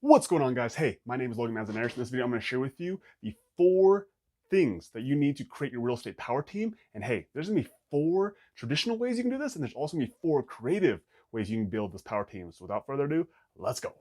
What's going on, guys? Hey, my name is Logan Manzanares. In this video, I'm going to share with you the 4 things that you need to create your real estate power team. And hey, there's going to be 4 traditional ways you can do this, and there's also going to be 4 creative ways you can build this power team. So without further ado, let's go.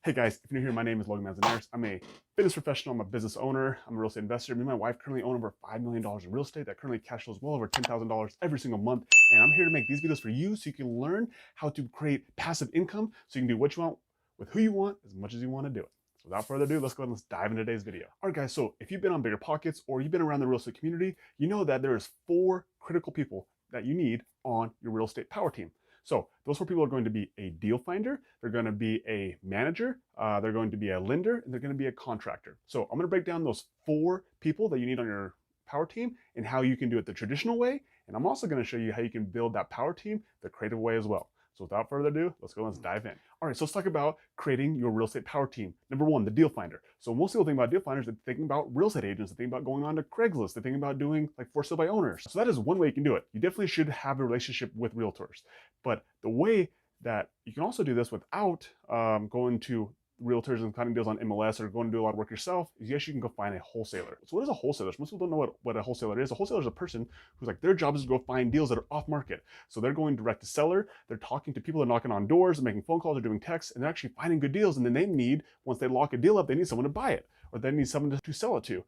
Hey guys, if you're new here, my name is Logan Manzanares. I'm a fitness professional, I'm a business owner, I'm a real estate investor. Me and my wife currently own over $5 million in real estate that currently cash flows well over $10,000 every single month. And I'm here to make these videos for you so you can learn how to create passive income so you can do what you want with who you want as much as you want to do it. So without further ado, let's go ahead and let's dive into today's video. All right guys, so if you've been on BiggerPockets or you've been around the real estate community, you know that there is 4 critical people that you need on your real estate power team. So those 4 people are going to be a deal finder, they're going to be a manager, they're going to be a lender, and they're going to be a contractor. So I'm going to break down those 4 people that you need on your power team and how you can do it the traditional way. And I'm also going to show you how you can build that power team the creative way as well. So without further ado, let's dive in. All right, so let's talk about creating your real estate power team. Number 1, the deal finder. So most people think about deal finders, they're thinking about real estate agents, they're thinking about going on to Craigslist, they're thinking about doing like for sale by owners. So that is one way you can do it. You definitely should have a relationship with realtors. But the way that you can also do this without going to realtors and finding deals on MLS or going to do a lot of work yourself is yes, you can go find a wholesaler. So what is a wholesaler? Most people don't know what a wholesaler is. A wholesaler is a person who's like, their job is to go find deals that are off market. So they're going direct to seller, they're talking to people, they're knocking on doors, they're making phone calls, they're doing texts, and they're actually finding good deals. And then they need, once they lock a deal up, they need someone to buy it, or they need someone to sell it to,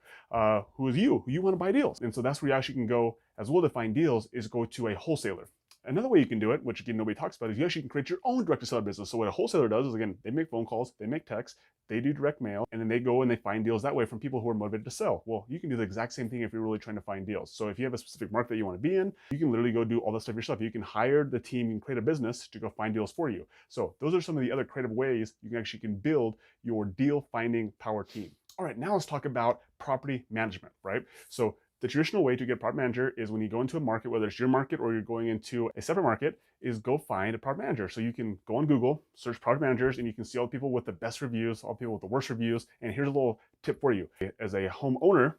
who you want to buy deals. And so that's where you actually can go as well to find deals, is go to a wholesaler. Another way you can do it, which again nobody talks about, is you actually can create your own direct to seller business. So what a wholesaler does is, again, they make phone calls, they make texts, they do direct mail, and then they go and they find deals that way from people who are motivated to sell. Well, you can do the exact same thing if you're really trying to find deals. So if you have a specific market that you want to be in, you can literally go do all this stuff yourself. You can hire the team and create a business to go find deals for you. So those are some of the other creative ways you can build your deal finding power team. All right, now let's talk about property management, right? So the traditional way to get a property manager is when you go into a market, whether it's your market or you're going into a separate market, is go find a property manager. So you can go on Google, search property managers, and you can see all the people with the best reviews, all the people with the worst reviews. And here's a little tip for you. As a homeowner,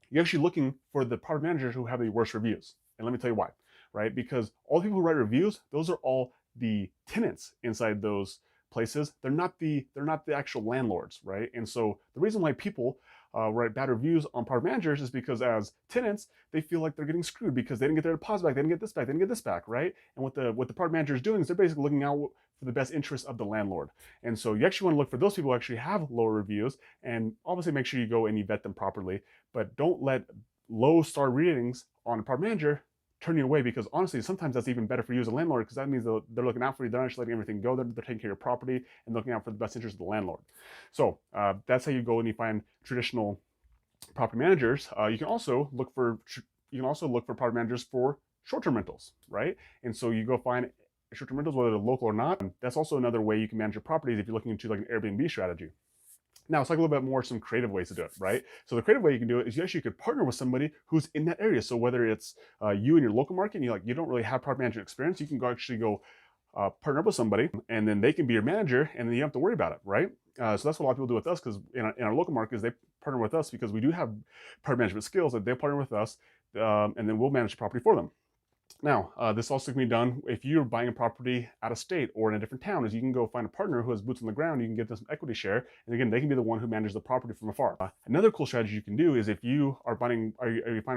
you're actually looking for the property managers who have the worst reviews. And let me tell you why, right? Because all the people who write reviews, those are all the tenants inside those places. They're not the actual landlords, right? And so the reason why people write bad reviews on property managers is because as tenants, they feel like they're getting screwed because they didn't get their deposit back, they didn't get this back, they didn't get this back, right? And what the property manager is doing is they're basically looking out for the best interest of the landlord. And so you actually want to look for those people who actually have lower reviews, and obviously make sure you go and you vet them properly, but don't let low star ratings on a property manager turn you away, because honestly, sometimes that's even better for you as a landlord, because that means they're looking out for you. They're not just letting everything go. They're taking care of your property and looking out for the best interest of the landlord. So that's how you go and you find traditional property managers. You can also look for property managers for short-term rentals, right? And so you go find short-term rentals, whether they're local or not. That's also another way you can manage your properties if you're looking into like an Airbnb strategy. Now, let's talk a little bit more some creative ways to do it, right? So the creative way you can do it is you actually could partner with somebody who's in that area. So whether it's you in your local market, and you don't really have property management experience, you can go partner up with somebody, and then they can be your manager, and then you don't have to worry about it, right? So that's what a lot of people do with us, because in our local markets, they partner with us because we do have property management skills, that they partner with us, and then we'll manage the property for them. Now, this also can be done if you're buying a property out of state or in a different town, is you can go find a partner who has boots on the ground. You can get them some equity share. And again, they can be the one who manages the property from afar. Another cool strategy you can do is if you are finding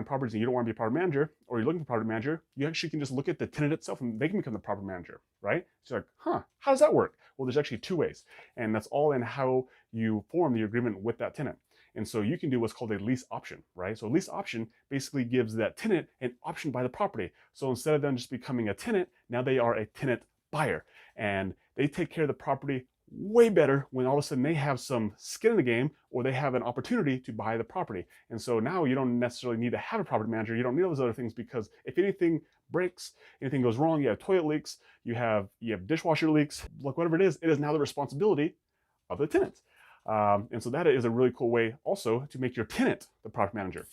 properties and you don't want to be a property manager, or you're looking for a property manager, you actually can just look at the tenant itself and they can become the property manager, right? So you're like, how does that work? Well, there's actually 2 ways. And that's all in how you form the agreement with that tenant. And so you can do what's called a lease option, right? So a lease option basically gives that tenant an option to buy the property. So instead of them just becoming a tenant, now they are a tenant buyer. And they take care of the property way better when all of a sudden they have some skin in the game, or they have an opportunity to buy the property. And so now you don't necessarily need to have a property manager. You don't need all those other things, because if anything breaks, anything goes wrong, you have toilet leaks, you have dishwasher leaks, like whatever it is now the responsibility of the tenant. And so that is a really cool way also to make your tenant the property manager.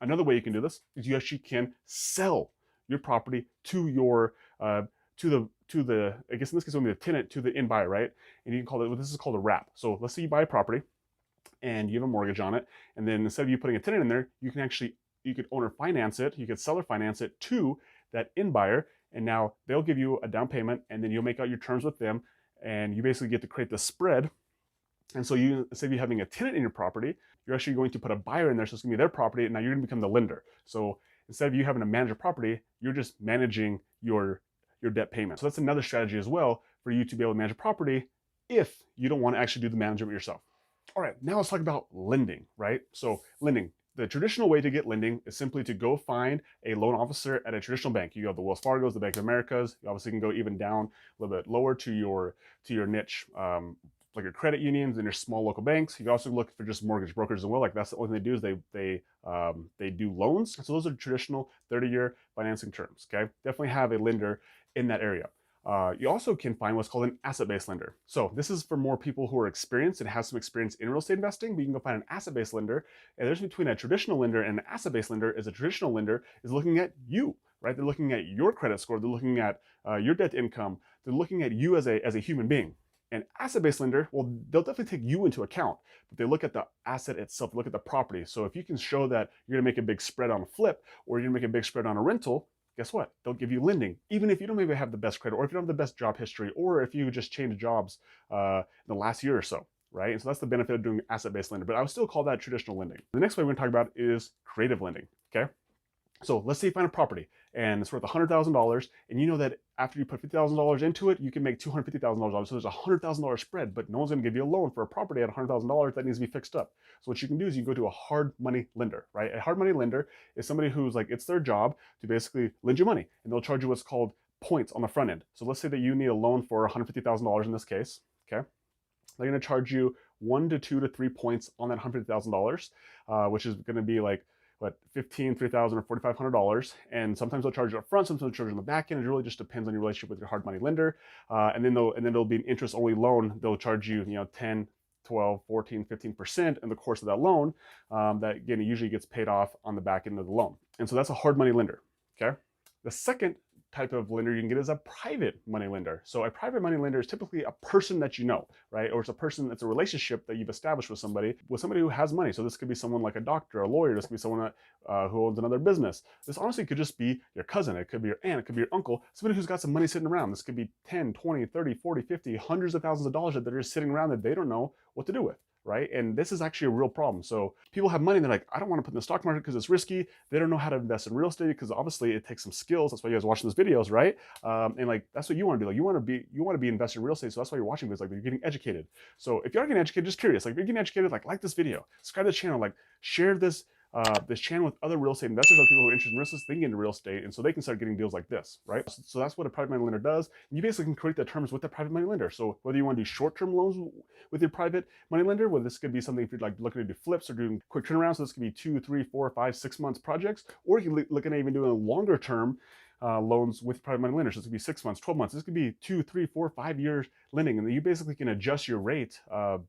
Another way you can do this is you actually can sell your property to your to the I guess in this case only the tenant to the end buyer, right? And you can call it, this is called a wrap. So let's say you buy a property and you have a mortgage on it. And then instead of you putting a tenant in there, you could owner finance it, you could seller finance it to that in buyer. And now they'll give you a down payment, and then you'll make out your terms with them. And you basically get to create the spread. And so instead of you having a tenant in your property, you're actually going to put a buyer in there. So it's going to be their property. And now you're going to become the lender. So instead of you having to manage a property, you're just managing your debt payment. So that's another strategy as well for you to be able to manage a property if you don't want to actually do the management yourself. All right, now let's talk about lending, right? So lending, the traditional way to get lending is simply to go find a loan officer at a traditional bank. You have the Wells Fargo's, the Bank of America's. You obviously can go even down a little bit lower to your niche, like your credit unions and your small local banks. You can also look for just mortgage brokers as well. Like that's the only thing they do is they do loans. So those are traditional 30-year financing terms. Okay, definitely have a lender in that area. You also can find what's called an asset-based lender. So this is for more people who are experienced and have some experience in real estate investing, but you can go find an asset-based lender. And there's between a traditional lender and an asset-based lender is a traditional lender is looking at you, right? They're looking at your credit score. They're looking at your debt to income. They're looking at you as a human being. An asset-based lender, well, they'll definitely take you into account, but they look at the asset itself, look at the property. So if you can show that you're gonna make a big spread on a flip, or you're gonna make a big spread on a rental, guess what? They'll give you lending, even if you don't maybe have the best credit, or if you don't have the best job history, or if you just changed jobs in the last year or so, right? And so that's the benefit of doing asset-based lender, but I would still call that traditional lending. The next way we're gonna talk about is creative lending, okay? So let's say you find a property and it's worth $100,000, and you know that after you put $50,000 into it, you can make $250,000. So there's a $100,000 spread, but no one's going to give you a loan for a property at $100,000 that needs to be fixed up. So what you can do is you can go to a hard money lender, right? A hard money lender is somebody who's like, it's their job to basically lend you money, and they'll charge you what's called points on the front end. So let's say that you need a loan for $150,000 in this case, okay? They're going to charge you 1 to 2 to 3 points on that $150,000, which is going to be like, what, $15,000, $3,000, or $4,500, and sometimes they'll charge you up front, sometimes they'll charge you on the back end. It really just depends on your relationship with your hard money lender. And then there'll be an interest only loan. They'll charge you, 10, 12, 14, 15% in the course of that loan. That again, it usually gets paid off on the back end of the loan. And so that's a hard money lender. Okay. The second type of lender you can get is a private money lender. So a private money lender is typically a person that you know, right? Or it's a person that's a relationship that you've established with somebody who has money. So this could be someone like a doctor, a lawyer. This could be someone who owns another business. This honestly could just be your cousin. It could be your aunt. It could be your uncle. Somebody who's got some money sitting around. This could be 10, 20, 30, 40, 50, hundreds of thousands of dollars that they're just sitting around that they don't know what to do with. Right? And this is actually a real problem. So people have money and they're like, I don't want to put in the stock market because it's risky. They don't know how to invest in real estate because obviously it takes some skills. That's why you guys are watching these videos, right? And like, that's what you want to do. Like you want to be invested in real estate. So that's why you're watching this. Like you're getting educated. So if you are getting educated, just curious, like if you're getting educated, like this video, subscribe to the channel, like share this channel with other real estate investors, other people who are interested in real estate, they can get into real estate, and so they can start getting deals like this, right? So that's what a private money lender does. And you basically can create the terms with the private money lender. So whether you want to do short-term loans with your private money lender, whether this could be something if you're like looking to do flips or doing quick turnarounds, so this could be 2, 3, 4, 5, 6 months projects, or you can look at even doing a longer-term loans with private money lenders. So this could be 6 months, 12 months. This could be 2, 3, 4, 5 years lending, and then you basically can adjust your rate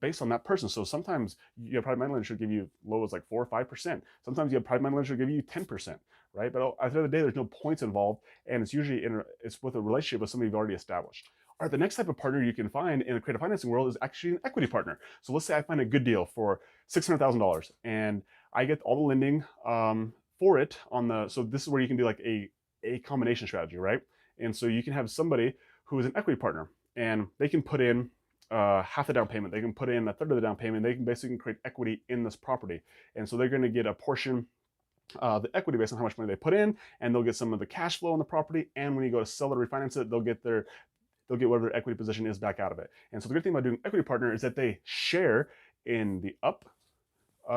based on that person. So sometimes your private money lender should give you low as like 4 or 5%. Sometimes your private money lender should give you 10%, right? But at the end of the day, there's no points involved, and it's usually it's with a relationship with somebody you've already established. All right, the next type of partner you can find in the creative financing world is actually an equity partner. So let's say I find a good deal for $600,000, and I get all the lending for it so this is where you can do like a combination strategy, right? And so you can have somebody who is an equity partner, and they can put in half the down payment. They can put in a third of the down payment. They can basically create equity in this property. And so they're going to get a portion of the equity based on how much money they put in, and they'll get some of the cash flow on the property. And when you go to sell or refinance it, they'll get whatever their equity position is back out of it. And so the good thing about doing equity partner is that they share in the up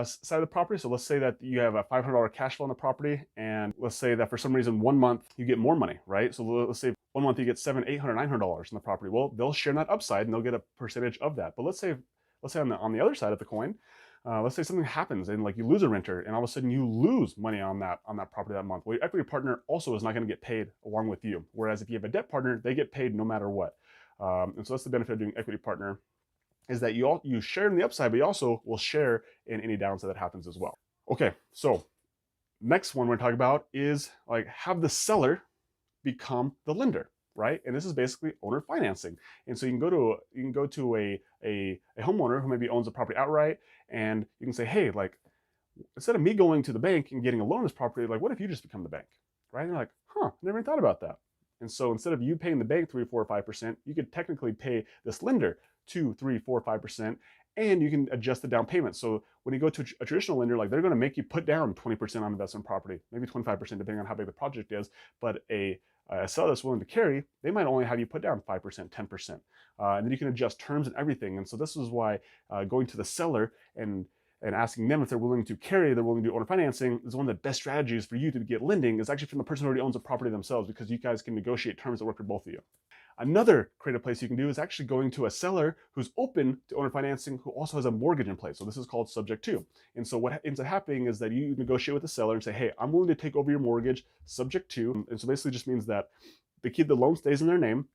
side of the property. So let's say that you have a $500 cash flow on the property, and let's say that for some reason 1 month you get more money, right? So let's say 1 month you get $700, $800, $900 on the property. Well, they'll share in that upside and they'll get a percentage of that. But let's say on the other side of the coin, let's say something happens and like you lose a renter, and all of a sudden you lose money on that property that month. Well, your equity partner also is not going to get paid along with you. Whereas if you have a debt partner, they get paid no matter what. And so that's the benefit of doing equity partner, is that you share in the upside, but you also will share in any downside that happens as well. Okay, so next one we're gonna talk about is like have the seller become the lender. right? And this is basically owner financing. And so you can go to a homeowner who maybe owns the property outright, and you can say, hey, like, instead of me going to the bank and getting a loan on this property, like, what if you just become the bank, right? And you're like, huh, never even thought about that. And so instead of you paying the bank 3, 4, 5%, you could technically pay this lender 2, 3, 4, 5%, and you can adjust the down payment. So when you go to a traditional lender, like, they're going to make you put down 20% on investment property, maybe 25%, depending on how big the project is. But a seller that's willing to carry, they might only have you put down 5%, 10%. And then you can adjust terms and everything. And so this is why going to the seller and asking them if they're willing to carry, they're willing to do owner financing, is one of the best strategies for you to get lending, is actually from the person who already owns the property themselves, because you guys can negotiate terms that work for both of you. Another creative place you can do is actually going to a seller who's open to owner financing, who also has a mortgage in place. So this is called subject to. And so what ends up happening is that you negotiate with the seller and say, hey, I'm willing to take over your mortgage subject to. And so basically just means that the loan stays in their name.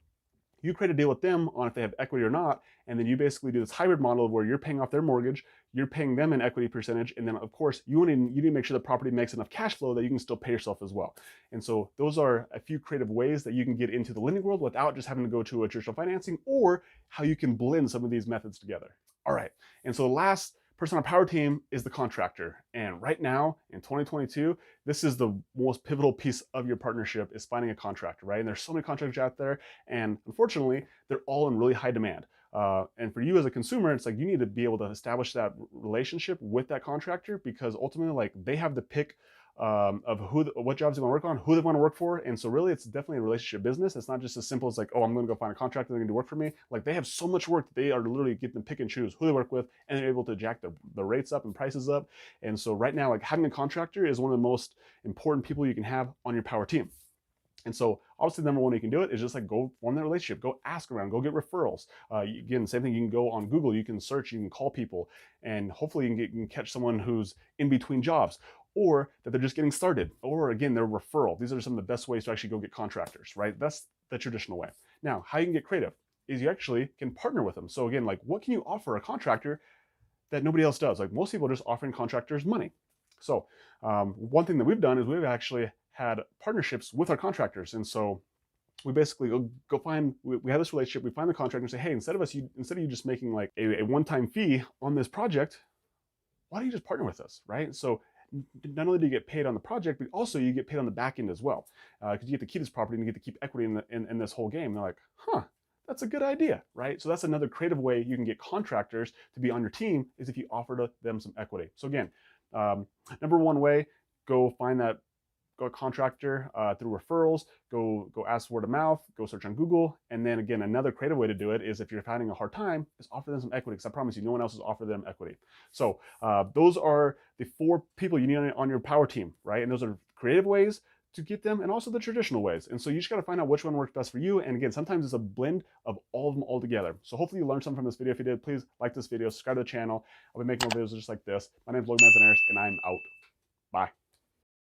You create a deal with them on if they have equity or not, and then you basically do this hybrid model where you're paying off their mortgage, you're paying them an equity percentage, and then of course you need to make sure the property makes enough cash flow that you can still pay yourself as well. And so those are a few creative ways that you can get into the lending world without just having to go to a traditional financing, or how you can blend some of these methods together. All right, and so the last person on our power team is the contractor. And right now in 2022, this is the most pivotal piece of your partnership, is finding a contractor, right? And there's so many contractors out there, and unfortunately, they're all in really high demand. And for you as a consumer, it's like you need to be able to establish that relationship with that contractor, because ultimately, like, they have the pick of what jobs they want to work on, who they want to work for. And so really, it's definitely a relationship business. It's not just as simple as like, oh, I'm going to go find a contractor, they're going to do work for me. Like, they have so much work that they are literally getting to pick and choose who they work with, and they're able to jack the rates up and prices up. And so right now, like, having a contractor is one of the most important people you can have on your power team. And so obviously, number one, you can do it is just like go form that relationship, go ask around, go get referrals. Again, same thing, you can go on Google, you can search, you can call people, and hopefully you can catch someone who's in between jobs, or that they're just getting started, or again, they're referral. These are some of the best ways to actually go get contractors, right? That's the traditional way. Now, how you can get creative is you actually can partner with them. So again, like, what can you offer a contractor that nobody else does? Like, most people are just offering contractors money. So one thing that we've done is we've actually had partnerships with our contractors. And so we basically go find, we have this relationship, we find the contractor and say, hey, instead of you just making like a one-time fee on this project, why don't you just partner with us, right? So not only do you get paid on the project, but also you get paid on the back end as well, because you get to keep this property and you get to keep equity in this whole game. And they're like, huh, that's a good idea, right? So that's another creative way you can get contractors to be on your team, is if you offer them some equity. So again, number one way, go find that contractor through referrals, go ask word of mouth, go search on Google. And then again, another creative way to do it is, if you're finding a hard time, is offer them some equity, because I promise you, no one else has offered them equity. So those are the 4 people you need on your power team, right? And those are creative ways to get them, and also the traditional ways. And so you just got to find out which one works best for you. And again, sometimes it's a blend of all of them all together. So hopefully you learned something from this video. If you did, please like this video, subscribe to the channel. I'll be making more videos just like this. My name is Logan Manzanares, and I'm out. Bye.